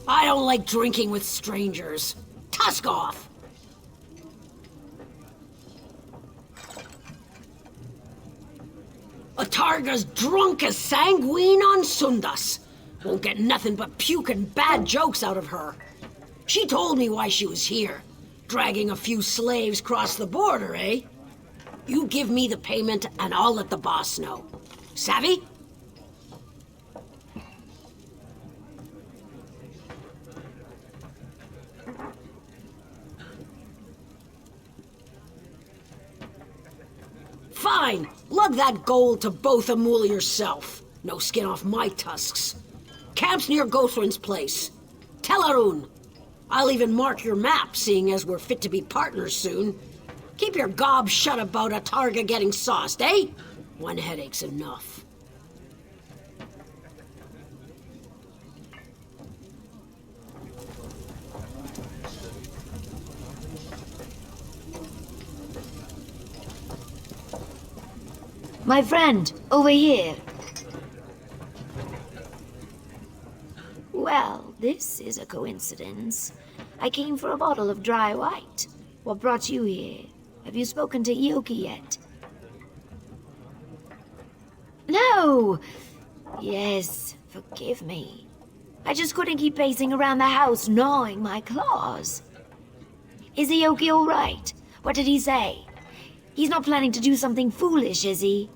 I don't like drinking with strangers. Tusk off! Atarga's drunk as sanguine on Sundas. Won't get nothing but puke and bad jokes out of her. She told me why she was here. Dragging a few slaves across the border, eh? You give me the payment and I'll let the boss know. Savvy? Fine! Lug that gold to Bothamul yourself. No skin off my tusks. Camp's near Gothrin's place. Tell Arun. I'll even mark your map, seeing as we're fit to be partners soon. Keep your gob shut about Atarga getting sauced, eh? One headache's enough. My friend, over here. Well, this is a coincidence. I came for a bottle of dry white. What brought you here? Have you spoken to Ioki yet? No! Yes, forgive me. I just couldn't keep pacing around the house, gnawing my claws. Is Ioki all right? What did he say? He's not planning to do something foolish, is he?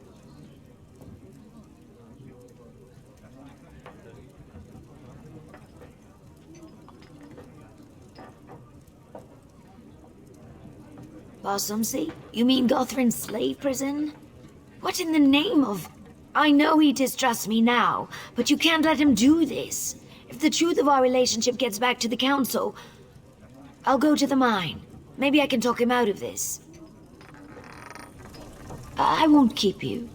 Bossumsey? You mean Gothrin's slave prison? What in the name of... I know he distrusts me now, but you can't let him do this. If the truth of our relationship gets back to the council, I'll go to the mine. Maybe I can talk him out of this. I won't keep you.